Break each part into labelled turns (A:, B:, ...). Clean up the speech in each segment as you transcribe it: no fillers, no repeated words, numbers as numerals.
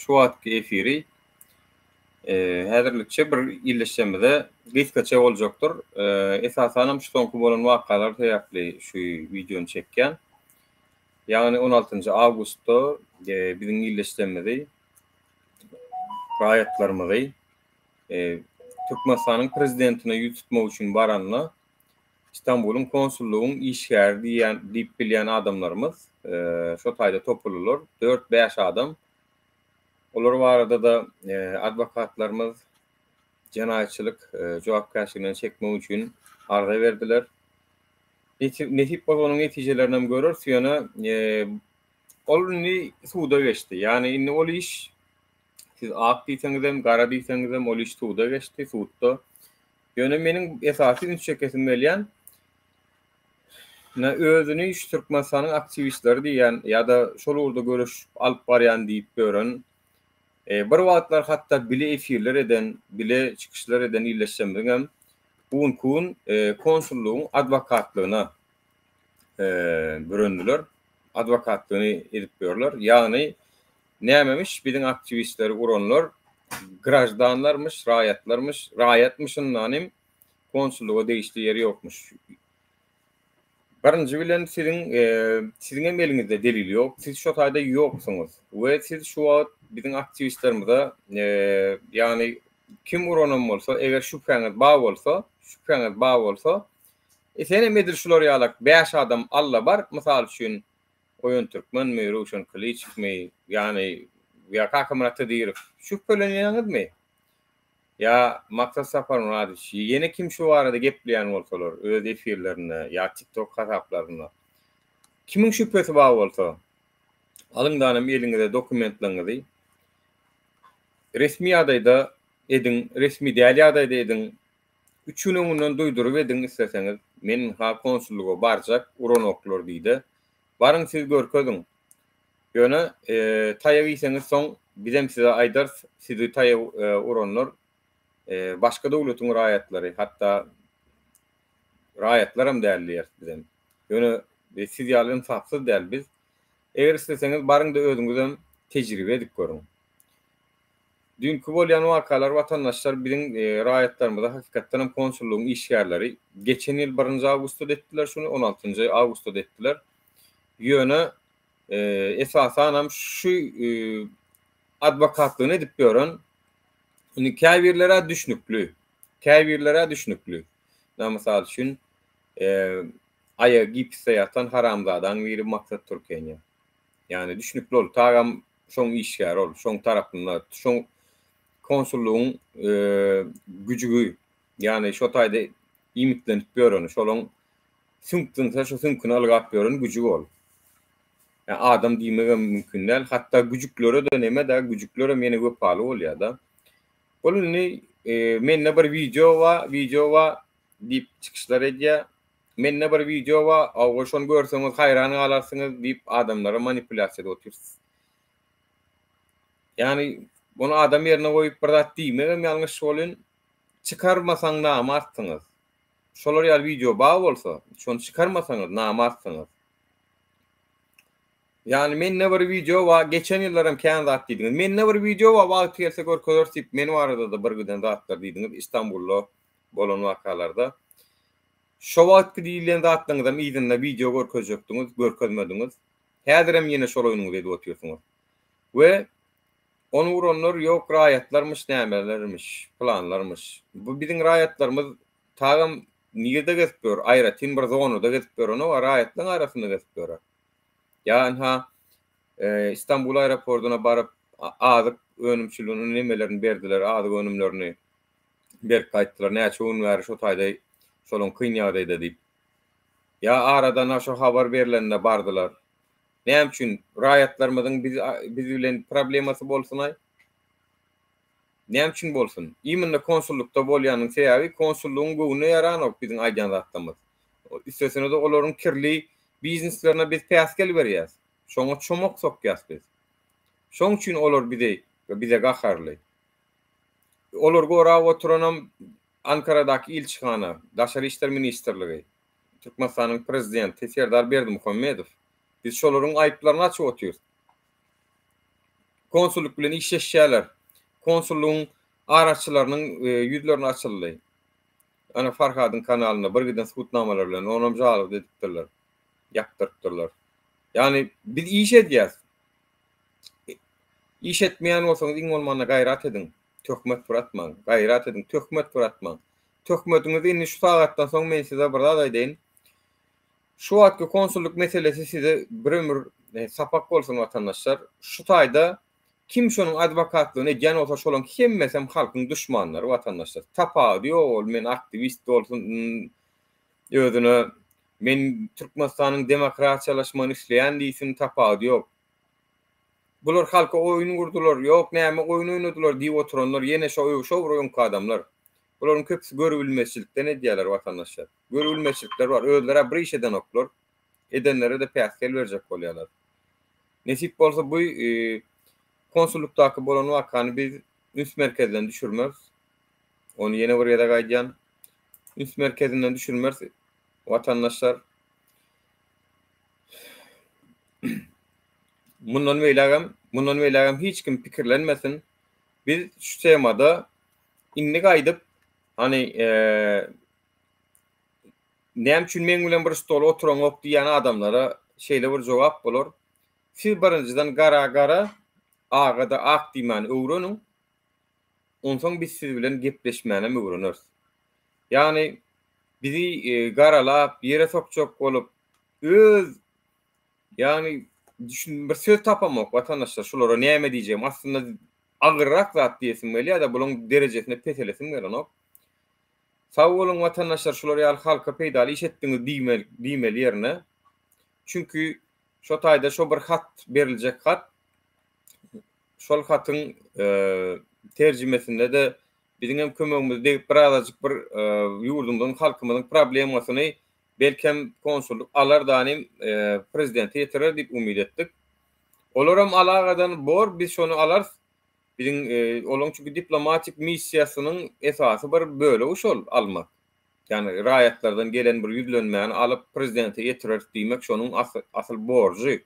A: şu wagtky efiri häzirlikçe bir illeşmede gysgaça boljakdyr. Esasanam şu soňky bolan wakalar täýäpli şu videonu çekýän. Ýagny 16 awgustda biziň illeşmede raýatlarymyzy Türkmenistanyň prezidentine ýüz tutmak üçin baranla İstanbul'un konsulluğun işgär diýip bilýän adamlarymız şo taýda toplular. 4-5 adam. Olar barada da adwokatlarymız janaýatçylyk jogapkärçiliginden çekmek üçin arza berdiler. Netip bolanyň netijelerini görür, süýene ol ni suwda geçdi. Ýani inni ol iş siz ak diýseňizem, gara diýseňizem ol iş suwda geçdi, suwda. Ýöne meniň esasy üç çekesim gelýän özüni şu Türkmenistanyň aktivistleri diýen ýa-da şol urda görüş alyp barýan diýip görün. Bir wagtlar hatda bile efirler eden, bile çıkışlar eden illeşmegem bugun konsulluğun adwokatlygyna büründiler. Adwokatlygyny edip berler. Ýagny nämemiş biziň aktivistleri uranlar grajdanlarmış, raýatlarmış, raýatmışyndan konsulluğa değişli yeri yokmuş. Birinji bilen siziň emeliňizde delil ýok, siz şo taýda ýoksuňuz. We siz şu wagt biziň aktivistlerimize ýani kim uranan bolsa, eger şüpheňiz bar bolsa, seni medir şular ýalak 5 adam alla bar, mysal üçin Oýun Türkmenmi, Ruşen Kılıçmi, ýani ýa Kakamarat diýip şüphelenýäňizmi? Ya Maksat Safaroň adysy ýene kim şu arada gepleýän bolsalar öz efirlerine ýa TikTok hasaplarına kimiň şüphesi bar bolsa alyňdan eliňizde dokumentlaryňyzy resmi ýa-da edin, resmi däl ýa-da edin üçüni oňundan duýduryp edin isteseňiz men ha konsulluga barjak uranoklar diýdi. Barın siz görkezin. Ýöne taýyp ýeseňiz soň bizem size aýdar sizi taýyp uranlar başga dowlatyň raýatlary, hatda raýatlaram däldiler bizem. Ýöne siz ýalyn saksız däl biz. Eger isteseňiz barın da özüňizden tejribe edip görüň. Dünkü bolýan wakalar watandaşlar biziň raýatlarymyza hakykatdan konsullugyň işgärleri geçen ýyl 1 awgustda etdiler şunu, 16 awgustda etdiler. Ýöne esasanam şu adwokatlygyny edip berän käbirlere düşnükli. Namysal üçin aya gipsde ýatan haramzadan biri Maksat Türkiýe. Ýani düşnükli ol, tagam şoň işgär ol, şoň tarapyndan, şoň konsullugyň güjügi, ýani şo taýda imitlenip berän, şolaň sünkdünse şo sünkyny algap berän güjügi ol. Ya adam diýmegem mümkin däl, hatda güjüklere de neme da güjüklere meni köp paly bolýar da. Bolany menne bir video wa diýip çykyşlar edýär. Menne bir video wa awga şonu görseňiz haýrany galarsyňyz diýip adamlara manipulasiýa edip oturýar. Ýani bunu adam ýerine goýup bir zat diýmegem ýalňyş bolyn, çykarmasaň namartsyňyz. Şolar ýaly video bar bolsa, şonu çykarmasaňyz namartsyňyz. Yani menne bir video wa geçen ýyllaram kän zat diýdiňiz. Menne bir video wa wagt gelse görkezersiz meni arada da bir güden zatlar diýdiňiz İstanbulda bolan wakalarda. Şo wagt diýilen zatlaryňyzdan ýygyna video görkezjekdiňiz, görkezmediňiz. Häzirem ýene şol oýunuňy edip oturýarsyňyz. We onu uranlar ýok raýatlarmyş, nämelermiş, planlarmyş. Bu biziň raýatlarymyz tagam niýede geçip ber, aýratyn bir zonada geçip ber, onu raýatlaryň arasynda geçip ber. Yani İstanbul aeroportuna barıp azyk önümçülüğünün nemelerini berdiler, azyk önümlerini berip gaýtdylar. Näçe ünwäri şo taýda şolun kynýagdaýda diýip. Ya aradan şo habar berilende bardylar. Näme üçin raýatlarymyzyň biz bilen problemasy bolsun ay? Näme üçin bolsun? Ýymynda konsullukda bolýanyň sebäbi konsullugyň göwüne ýaranok biziň aýdan zatlarymyz. Üstesine de olaryň kirli bizneslerine biz päskel berýäs. Şoňa çomok sokýas biz. Şoň üçin olar bize gaharly. Olar gora oturanam Ankara'daki ilçihana, Daşary işler ministrligi, Türkmenistanyň prezidenti Serdar Berdimuhammedow. Biz şolaryň aýyplaryny açyp oturýarys. konsulluk bilen işleşýärler. Konsulluğun araççılarının yüzlerini açyldy. Ana Farhad'ın kanalına bir giden skutnamalar bilen onam jalap edipdirler. Ýapdyrdylar. Yani biz iş edýäs. İş etmeýän bolsaňyz iň bolmanda gaýrat edin. Töhmet puratmaň. Gaýrat edin, töhmet puratmaň. Töhmetiňizi indi şu sagatdan soň men size bir zat aýdyn. Şu wagtky konsulluk meselesi size bir ömür sapak bolsun watandaşlar. Şu taýda kim şonuň adwokatlygyny edýän bolsa şolaň hemmesem halkyň düşmanlary watandaşlar. Tapa diýol men aktivist bolsun özüne men Türkmenistanyň demokratiýalaşmagyny isleýän diýsin tapa diýok. Bular halka oyunu kurdular, yok näme oyun oynadylar diýip oturanlar ýene şo roýonka adamlar. Bularyň köpüsi görübilmezçilikden edýärler watandaşlar. Görübilmezçilikler bar, özleri bir iş eden oklar, edenlere de päskel berjek bolýarlar. Nesip bolsa bu konsullukdaky bolan wakany biz üns merkezden düşürmez. Onu ýene bir ýere gaýdýan. Üns merkezinden düşürmez watandaşlar. Mundan beýlegem hiç kim pikirlenmesin. Biz şu temada inni gaýdyp hani näme üçin men bilen bir stol oturan ok diýen adamlara şeýle bir jogap bolar. Siz birinjiden gara agada ak diýmän öwreniň. Onsoň biz siz bilen gepleşmäne öwreneriz. Yani bizi garalap ýere sokjak bolup öz yani düşün bir söz tapamak watandaşlar şolara näme diýjem aslında agyrrak zat diýesim gelýär da bulan derejesine petelesim gelenok. Sag bolun watandaşlar şolara ýaly halka peýdal iş etdiňiz diýmeli ýerine. Çünkü şo taýda şo bir hat beriljek hat. Şol hatyň terjimesinde de biziň hem kömegimizde bir azajyk bir ýurdumyzyň halkymyzyň problemasyny belkem konsulluk alar danim prezidenti ýetirer diýip umyt etdik. Olaram alagadan bor biz şonu alar. Biziň olaň çünki diplomatik missiýasynyň esasy bir böyle uşol almak. Yani raýatlardan gelen bir ýüzlenmäni alıp prezidente ýetirer diýmek şonuň asyl borjy.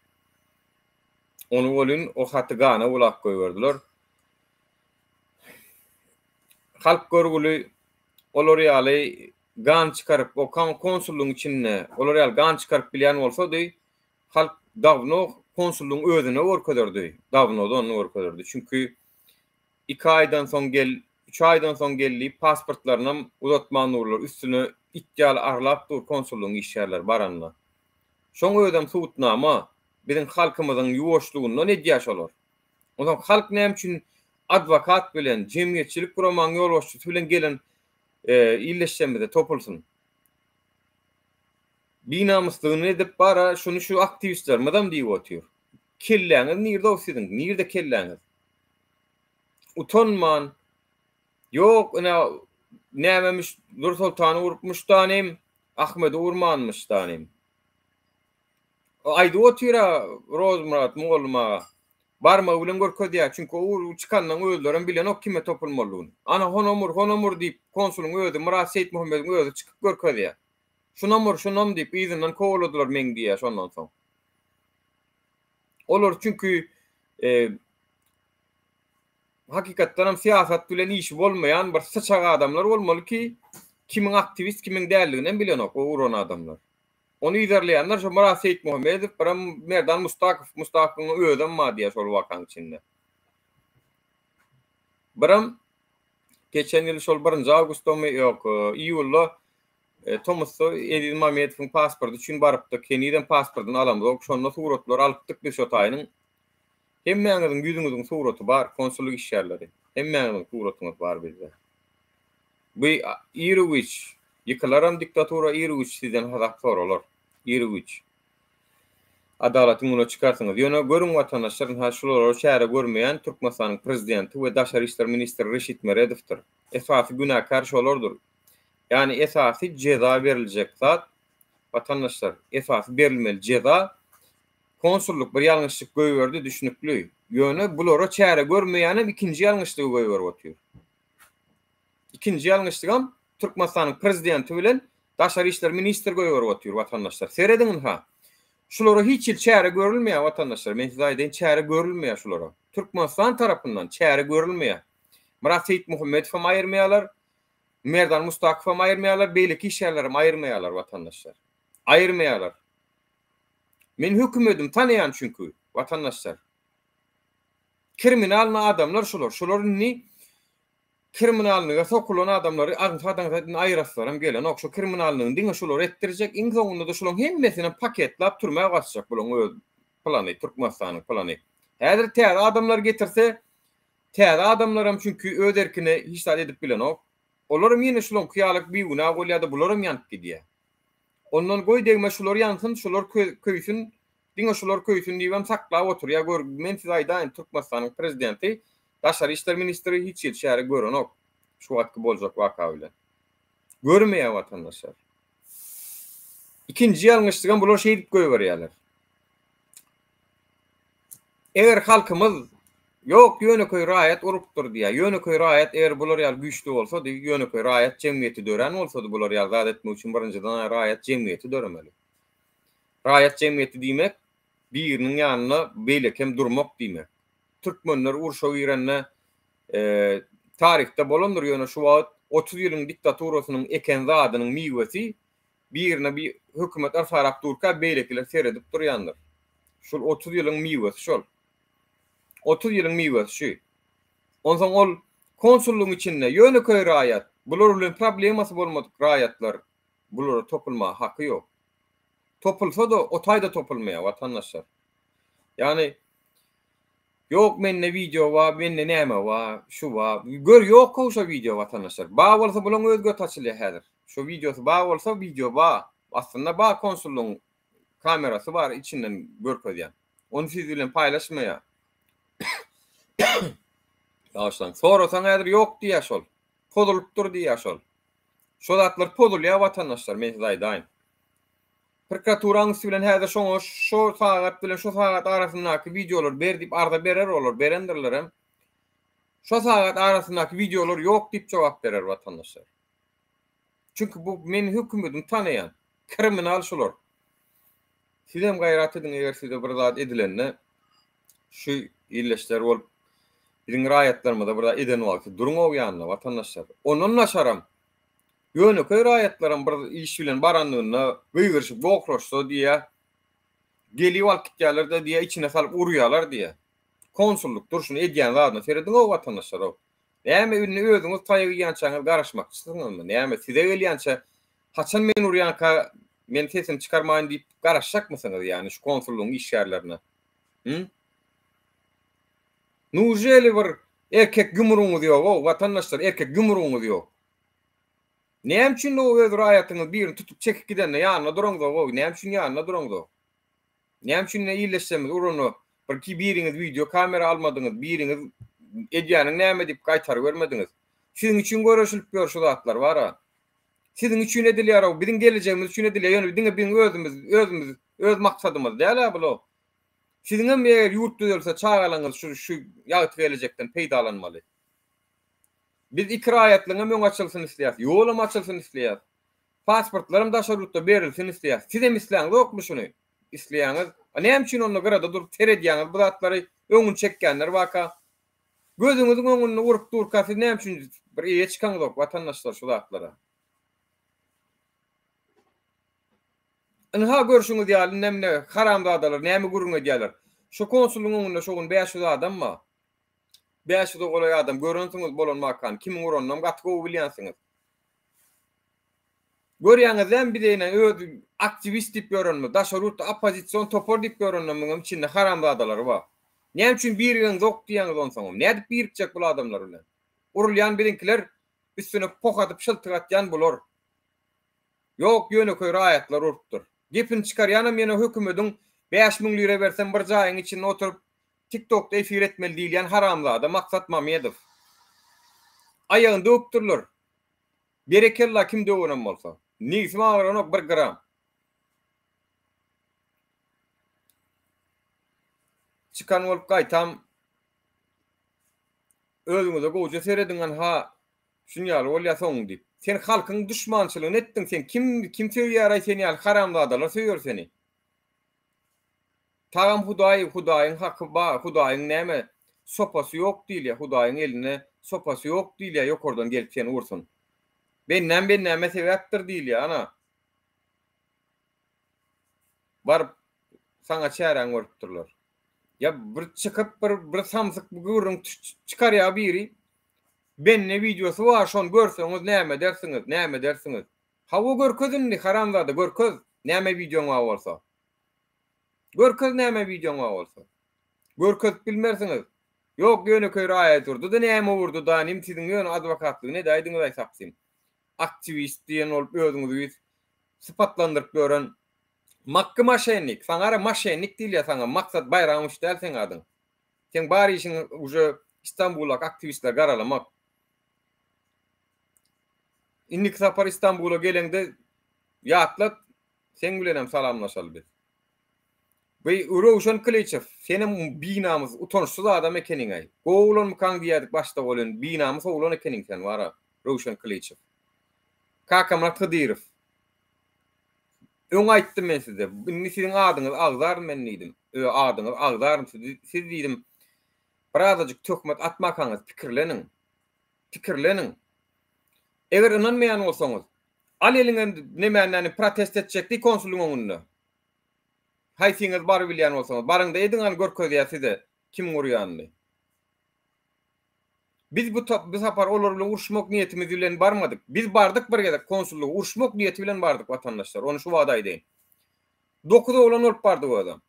A: Onu bolun o haty gana ulak goýberdiler. Halk görgüli olary ýaly gan çıkarıp o konsulluğun içinde olar ýaly gan çıkarıp bilýän bolsa-da halk dawno konsulluğun özüne görkezerdi. Dawno da onu görkezerdi. Çünkü 2 aýdan soň 3 aýdan soň geldi pasportlaryny uzatman urlar üstüne itýal arlap dur konsulluğun işçiler baranlar. Şoň ödem suwutnama biziň halkymyzyň ýuwaşlygyndan edýäş olar. Ondan halk näme üçin adwokat bilen jemgyýetçilik guramaň ýolbaşçysy bilen gelen illeşmede topulsun. Binamyzdygyny edip bara şunu şu aktivistler madam diýip otyr. Kelläňiz nirde osydyň? Nirde kelläňiz? Utanman. Yok nämemiş Nur Sultany urupmuş tanem, Ahmed urmanmış tanem. Aýdy otyra Rozmurat Moğolma. Barma bilen görkezýär çünkü o çıkandan öldüren bilen o kime topulmalygyny. Ana honomur diýip konsulun özü Murat Seyit Muhammediň özü çykyp görkezýär. Şunam diýip izinden kowladylar men diýär şondan soň. Olar çünkü hakykatdan hem siýasat bilen işi bolmayan bir sıçak adamlar bolmaly ki kimin aktivist kimin däldigini bilen o uran adamlar. Onu iderleýänler şu Murat Seyit Muhammedow, biram Merdan Mustaqyň özüden ma diýär şol wakaň içinde. Biram geçen ýyl şol 1-nji awgustda ýok, iýulda Thomas Edil Mamedowyň pasporty üçin barypdy. Keniden pasportyny alamyk, şonda suratlar alypdyk biz şo taýynyň. Hemmeňiziň ýüzüňiziň suraty bar, konsulluk işçileri. Hemmeňiziň suratyňyz bar bizde. Bu Ýerewiç, ýykylaram diktatura Ýerewiç sizden hazak soralar. Ýerewiç. Adalatyň ýolyna çykarsyňyz. Ýöne görüň watandaşlaryň haşulary şäher görmeýän Türkmenistanyň prezidenti we Daşary işler ministri Reşit Meredowdyr. Esasy günahkar şolardyr. Yani esasy ceza beriljek zat watandaşlar, esasy berilmeli ceza konsulluk bir ýalňyşlyk goýberdi düşünükli. Ýöne bulara çäre görmeýänem ikinji ýalňyşlygy goýberip otýar. İkinji ýalňyşlygam Türkmenistanyň prezidenti bilen Daşary işler ministri goýberip otýar watandaşlar. Serediň ha. Şulara hiç çäre görülmeýär watandaşlar. Men size aýdyn, çäre görülmeýär şulara. Türkmenistan tarapyndan çäre görülmeýär. Murat Seyit Muhammedow aýyrmaýarlar, Merdan Mustakow aýyrmaýarlar, beýleki işgärlerim aýyrmaýarlar watandaşlar. Aýyrmaýarlar. Men hökümedim tanıyan çünkü vatandaşlar. Kriminal adamlar şular. Şuların ni kriminallığa sokulan adamları aňtadan aýyraslarym gelen okşo kriminallygyň diňe şular etdirjek. Iň soňunda da şularyň hemmesini paketlap türmäge gasjak bulan öz plany, Türkmenistanyň plany. Häzir täze adamlar getirse, täze adamlaram çünkü öz erkine hiç edip bilen ok. Olaram ýene şularyň kıyalyk bir günä bolýardy, bularam ýanyp gidýär. Ondan goý degme şular ýansyn, şular köýsün, diňe şular köýsün diýip saklap oturýar. Gör, men size aýdyn, Türkmenistanyň prezidenti, Daşary işler ministri hiç şäre gören ok. Şu wagtky boljak waka bilen. Görmeýär watandaşlar. İkinji ýalňyşlygyň bular şeýdip goýberýärler. Eger halkymyz yok ýöneköý raýat urupdyr diýär. Ýöneköý raýat eger bular ýal güýçli bolsa, ýöneköý raýat jemgyýeti dören bolsa, bular ýal zat etmek üçin birinjiden raýat jemgyýeti döremeli. Raýat jemgyýeti diýmek biriniň ýanyna beýlekem durmak diýmek. Türkmenler urşa ýerine tarihte bolandyr ýöne şu wagt 30 ýylyň diktaturasynyň eken zadynyň miwesi birine bir hökümet arfarap durka beýlekler seredip durýandyr. Şol 30 ýylyň miwesi şol. 30 ýylyň miwesi şu. Ondan ol konsullugyň içinde ýöneköý raýat, bular bilen problemasy bolmadyk raýatlar bulara topulma haky ýok. Topulsa da o taýda topulmaýar watandaşlar. Yani yok menne video wa, menne näme wa, şu wa. Gör yok koşa video watandaşlar. Ba bolsa bulan özgö taçyly häzir. Şu videosy ba bolsa video ba. Aslında ba konsullugyň kamerasy bar içinden görkezýän. Onu siz bilen paýlaşmaýar. Daşlan. Sorasaň häzir yok diýär şol. Podulypdyr diýär şol. Şol atlar podulýar watandaşlar, men size aýdyn. Prokuraturaň bilen häzir şoňa şu sagat bilen şu sagat arasyndaky videolar berdip arda berer olur, berendirler hem. Şu sagat arasyndaky videolar yok diýip jogap berer watandaşlar. Çünkü bu meni hökümetim tanıyan kriminal şular. Sizem gaýrat edin eger size bir zat edilenne şu illeşler bolup biziň raýatlarymyza burada eden wagty duruň o ýanyna watandaşlar. Onuň naşaram ýöneköý raýatlaryň bir iş bilen baranlygyna göýgürşip bokroşsa diýä gelip alyp gitýärler da diýä içine salyp urýarlar diýä. Konsulluk durşuny edýän zadyna seredin o watandaşlar o. Näme ünni özüňiz taýygy ýançaňyz garaşmakçysyňyzmy? Näme size gelýänçe haçan men urýanka men sesim çykarmaýyn diýip garaşjakmysyňyz ýani şu konsullugyň işgärlerine? Nujeli bir erkek gümürüňiz ýok o watandaşlar, erkek gümürüňiz ýok. Näme üçin o öz raýatyňyz birini tutup çekip gidende ýanyna duraňyz o? Näme üçin ýanyna duraňyz o? Näme üçin ýyllaşsamy urunu bir biriňiz video kamera almadyňyz, biriňiz edýäniň näme diýip gaýtaryp bermediňiz. Siziň üçin görüşilip ber şu zatlar bara. Siziň üçin edilýär o, biziň geleceğimiz üçin edilýär. Ýöne biziň özümüz öz maksadymyz däl bu. Siziň hem eger ýurtda bolsa çağalaňyz şu ýaty gelecekden peýdalanmaly. Biz iki raýatlygyň öň açylsyny isleýär. Ýolum açylsyny isleýär. Pasportlarym daşary ýurtda berilsin isleýär. Siz hem isleýäňiz ýokmy şuny? Isleýäňiz. Näme üçin onu garada durup teredýäňiz bu zatlary öňüň çekkenler waka. Gözüňiziň öňüne urup durka siz näme üçin bir ýe çykaňyz ok watandaşlar şu zatlara. Anha görüşüňiz ýaly näme haramzadalar, näme gurrun edýärler. Şu konsullugyň öňünde şogun 500 adam mı? 500 golay adam görünsüňiz bolan makan kimiň urannam gatgo bilýänsiňiz. Görýäňiz hem bir deýen öz aktivist diýip görünmi, daşary ýurtda opozisiýon topor diýip görünmem içinde haramzadalar bar. Näme üçin biriň zok diýäňiz onsoň? Näde birikjek bu adamlar bilen? Urulýan bilinkiler üstüne pokatyp şyltyratýan bular. Yok ýöneköý raýatlar urupdyr. Gepini çykarýanam ýene hökümetiň 5000 lira bersem bir jaýyň içinde oturup TikTok'da efir etmeli diýilýän haramzada Maksat Mamedow. Aýagyny döpdirler. Berekella kim döwünem bolsa. Nigizme agranok 1 gram. Çıkan bolup gaýtam. Özüňize goýja serediňen ha şunýaly bolýasoň diýip. Sen halkyň düşmançylygyny etdiň, sen kim söýýär seni ýaly haramzadalar söýýär seni. Tağam Hudaýyň haky bar, Hudaýyň näme sopasy ýok diýil ya, Hudaýyň eline sopasy ýok diýil ya, ýokardan gelip seni ursun. Benden sebäpdir diýil ya ana. Baryp saňa çären görüpdirler. Ya bir çıkıp bir samsyk gürrüň çykar ya biri. Benne videosu var, şon görseňiz näme dersiňiz, näme dersiňiz. Hawa görkezini haramzada görkez, näme videoň var bolsa. Görkez näme videoň var bolsa. Görkez bilmersiňiz. Ýok ýöne köýre aýat durdy da näme urdu da nim siziň ýöne adwokatlygy ne daýdyňyz aýsapsyn. Aktivist diýen olup özüňizi sypatlandyryp gören makky maşennik, saňa maşennik diýil ya saňa maksat bayramyş däl sen adyň. Sen bari işiň uje İstanbul'ak aktivistler garalamak. İnnik sapar İstanbul'a gelende ýatlat sen bilenem salamlaşaly biz. Ve Rowşan Kılıçev, senin binamız utançsız adam ekenin ay. Oğlan mı kan diýerdik başta bolan binamız oğlan ekenin sen wara Rowşan Kılıçev. Kakamar Kadirov. Öň aýtdym men size. Siziň adyňyz Agzar men diýdim. Adyňyz Agzar siz diýdim. Birazajyk tökmet atmakaňyz pikirlenin. Pikirlenin. Eger inanmaýan bolsaňyz, al eliňen nemäni protest etjekdi konsullugyň öňünde. Haýsyňyz bar bilýän bolsaňyz, barňda ediňan görkezýär size kim gurýanly. Biz bu sapar olar bilen urşmak niýetimiz bilen barmadyk. Biz bardyk bir gezek konsullugy urşmak niýeti bilen bardyk watandaşlar. Onu şu wada aýdyn. 9 oglan olup bardy bu adam.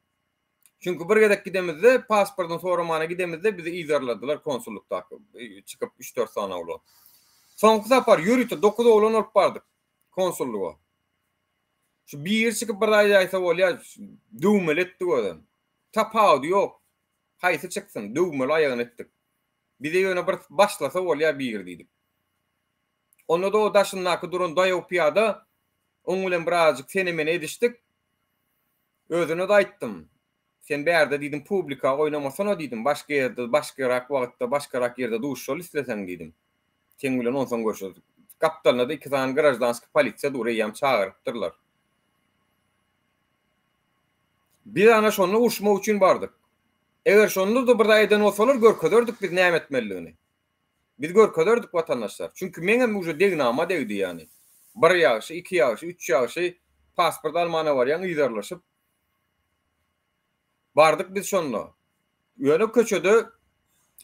A: Çünkü bir gezek gidemizde pasportun soramana gidemizde bizi izarladylar konsullukda. Çıkıp 3-4 sana oglan. Soňky sapar ýürüýte 9 oglan olup bardyk konsulluga. Şu bir ýer çıkıp bir aýsa bolýar, döwmel etdi o adam. Tapawdy ýok. Haýsy çyksyň, döwmel aýagyny etdik. Bize ýöne bir başlasa bolýar bir ýer diýdik. Onu da o daşyndaky duran daýaw piyada oň bilen birazjyk fenomene edişdik. Özüne de aýtdym. Sen bärde diýdim publika oýnamasana diýdim. Başga ýerde, başgarak wagtda, başgarak ýerde duşşol isleseň diýdim. Sen bilen onsoň görüşürdik. Kapitanyna da 2 tane grajdanski polisiýa durýam çağırıpdyrlar. Bir ana şonu urşmak üçin bardyk. Eger şonu da bir aýdan bolsalar görkezerdik biz näme etmeligini. Biz görkezerdik watandaşlar. Çünkü meňem uje degnama degdi ýani. 1 ýaşy, 2 ýaşy, 3 ýaşy pasport almana barýan ýyzarlaşyp bardyk biz şonno. Ýöne köçede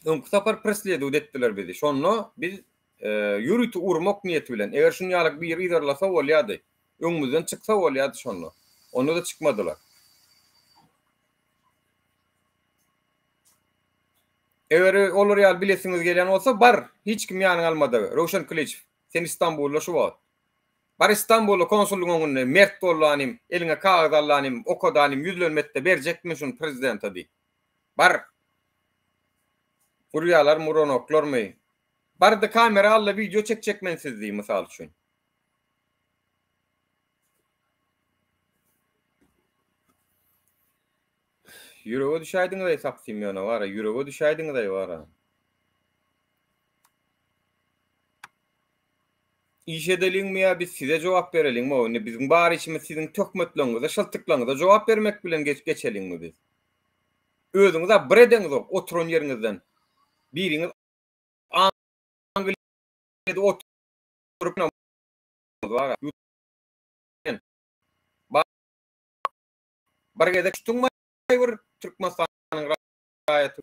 A: öňkü sapar presledu etdiler bizi. Şonno biz ýürüýti urmak niýeti bilen. Eger şunýalyk bir ýyzarlasa bolýardy. Öňümizden çyksa bolýardy şonno. Onu da çykmadylar. Eger olar ýaly bilesiňiz gelýän bolsa bar, hiç kim ýanyň almady. Rowşan Kılıçev, sen İstanbulda şu wagt. Bar İstanbulda konsullugyň öňünde mert bollanym, eliňe kagaz allanym, okadanym, ýüzlenmekde berjekmi şunu prezident diýip. Bar. Urýalar muronoklarmy? Barda kamera alla video çekjek men siz diýip mysal üçin. Ýürege düşäýdiňiz aýsapsym ýöne wara, ýürege düşäýdiňiz aý wara. İş edeliňmi ýa biz size jogap bereliňmi? Ony biziň bar işimiz siziň tökmetleňize, şyltyklarynıza jogap bermek bilen geçeliňmi biz? Özüňize bir edeňiz ok, oturan ýeriňizden. Biriňiz Angliýada oturup wara. Bir gezek tutmaý bir Türkmenistanyň raýaty.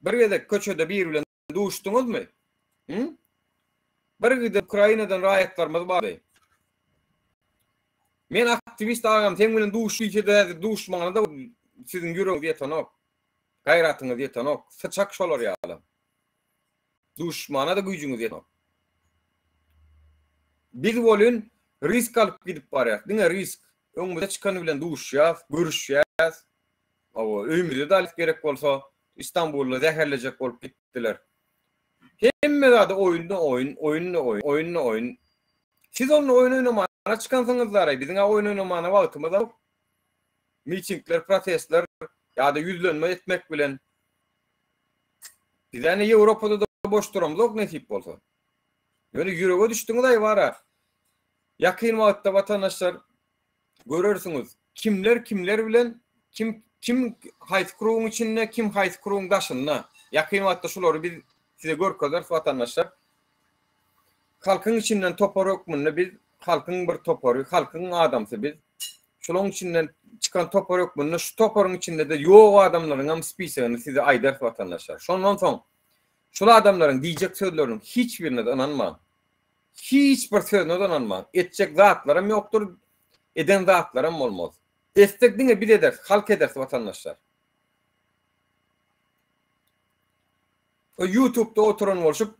A: Bir gezek köçede bir bilen duşduňyzmy? Bir gezek Ukrainadan raýatlarymyz bardy. Men aktivist agam sen bilen duşýyjyda duşmagyna da siziň ýüregiňiz ýetenok. Gaýratyňyz ýetenok. Sıçak şolar ýaly. Duşmana da güýjüňiz ýetenok. Biz bolun risk alıp gidip barýar. Diňe risk. Öňümizde çykany bilen duşýas, görüşýäs. Awa öýümizde de alyp gerek bolsa İstanbul'da zäherlejek bolup gitdiler. Hemme zady oyun. Siz onu oyun oynamana çıkansaňyzlar, biziň oyun oynamana wagtymyz ýok. Mitingler, protestler ýa-da ýüzlenme etmek bilen bizäni Ýewropada da boş duramyz ok nesip bolsa. Ýöne ýürege düşdiňiz aý wara. Yakyn wagtda vatandaşlar görürsüňiz. Kimler bilen kim haýsy kuruň içinde, kim haýsy kuruň daşynda. Yakyn wagtda şolary biz size görkezler vatandaşlar. Halkyň içinden toporokmunda biz halkyň bir topory, halkyň adamsy biz. Şolong içinden çıkan toporokmunda şu toporun içinde de ýok adamlaryň hem spisegiňi size aýdar vatandaşlar. Şondan soň şol adamlaryň diýjek sözleriniň hiçbirine inanma. Hiçbir sözüne inanma. Etjek zatlarym ýokdur. Eden zatlarym bolmaz. Estekdiňe bir eder, halk eder vatandaşlar. O YouTube'da oturan bolşup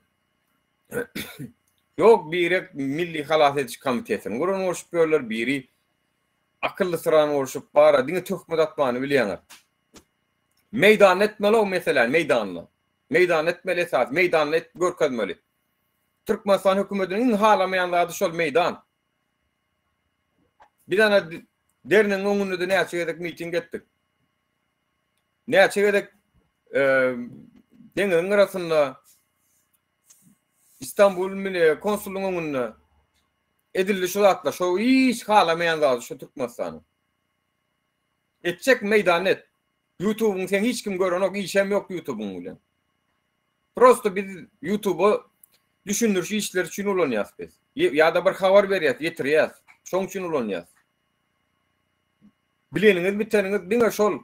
A: yok biri Milli Halas Ediş Komitesiň gurun bolşup görler, biri akıllı sıran bolşup bara diňe töhmet atmany bilýär. Meydan etmeli o meselen, meydanla. Meydan etmeli esas, meydanla et görkezmeli. Türkmenistan hökümetiniň halamaýanlary şol meydan. Bir dana derinin öňünde näçe gedek miting etdik. Näçe gedek deňiň arasynda İstanbul Milli Konsulluğuň öňünde edildi şu zatlar, şu hiç halamaýanlar şu Türkmenistany. Etjek meydan et. YouTube'un sen hiç kim görenok, işem yok YouTube'un bilen. Prosto biz YouTube'u düşündürşi işler için ulanýas biz. Ya da bir habar berýär, ýetirýär. Şoň üçin ulanýas. Bileniňiz biteniňiz diňe şol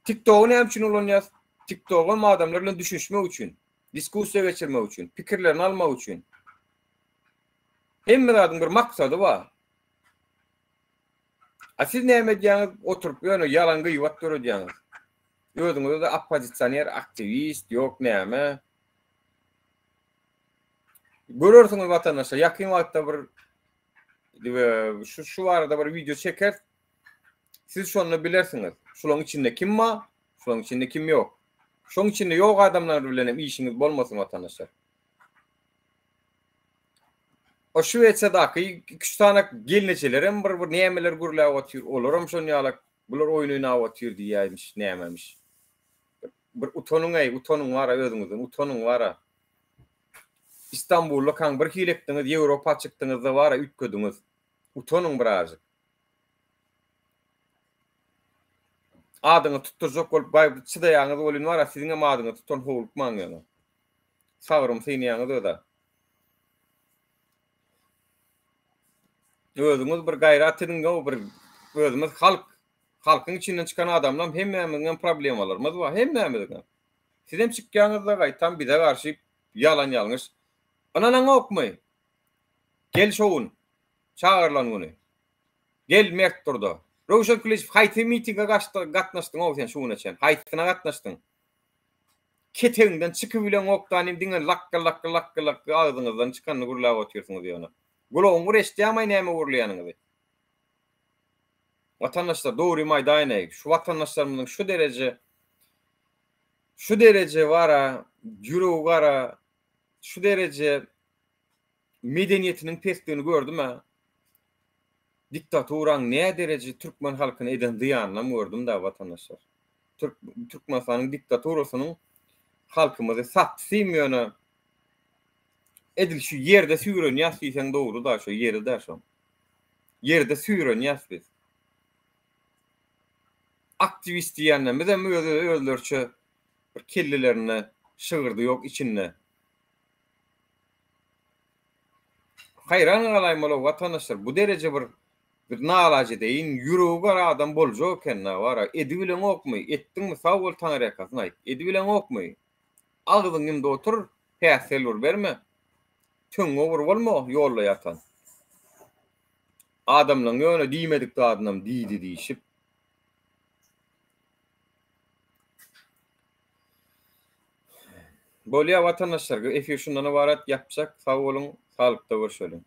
A: TikTok'u näme üçin ulanýas? TikTok'u adamlar bilen düşünmek üçin, diskussiýa geçirmek üçin, pikirlerini almak üçin. Hemme zadyň bir maksady bar. Siz näme diýäňiz? Oturup ýöne ýalan gyýwat görýäňiz. Özüňiz de oppozisioner, aktivist, ýok näme. Görürsiňiz vatandaşlar, yakyn wagtda bir şu arada bir video çeker. Siz şonu bilersiňiz. Şolaň içinde kim bar? Şolaň içinde kim ýok? Şoň içinde ýok adamlar bilen hem işiňiz bolmasyn vatandaşlar. O Şweçiýadaky 2 tane gelneçelerim bir nämeler gürläp otyr. Olaram şonu ýalak bular oýnaýan otyr diýýärmiş, nämemiş. Bir utonuň wara özüňizden, utonuň wara. İstanbul'da kaň bir hilekdiňiz, Ýewropa çykdyňyzda wara ütködüňiz. Utonuň birazjyk. Adyňy tutturjak bolup baý çydaýaňyz bolýan wara, siziň hem adyňy tutan howlukmaň ýa-da. Sabrym synýaňyz da. Özüňiz bir gaýrat ediňiz, bir özümiz halkyň içinden çykan adamlar hemmämiziň problemlerimiz bar, hemmämiziň. Siz hem çykýaňyzda gaýtan bize garşy ýalan ýalňyş. Ananaň okmy. Gel şowun. Çağırlan onu. Gel mert durdy. Rowşan Kuliç haýsy mitinge gatnaşdyň o sen şowuna çen. Haýsyna gatnaşdyň. Keteňden çykyp bilen okdan diňe lakka ağzyňyzdan çykanyny gurlap otyrsyňyz ýa-da. Gulagyň reşdäme näme gurlaýanyňyz. Vatandaşlar doğru maýdanyň. Şu vatandaşlarymyň şu derece wara, ýüregi wara, şu derece medeniýetiniň pesligini gördüm ha. Diktatoraň ne derece Türkmen halkyny eden diýanyny gördüm da vatandaşlar. Türkmenistanyň diktatorosynyň halkymyzy satsyýmyny edil şu ýerde süýrenýär diýsen dogry da şu ýerde şu. Ýerde süýrenýär biz. Aktivist diýenden bizem özlerçe bir kellilerini şığırdı ýok içinde. Hayran galaýmaly vatandaşlar bu derece bir nalaje deyin ýüregi bar adam boljak eken wara edi bilen okmy etdiňmi sag bol taňry ýakasyny aýt edi bilen okmy agdyňymda otur häsel berme töň over bolma ýolda ýatan adamlaryň ýöne diýmedik de adamam diýdi diýişip bolýa vatandaşlar efir şundan ibaret ýapjak sag bolun salykda görüşelim.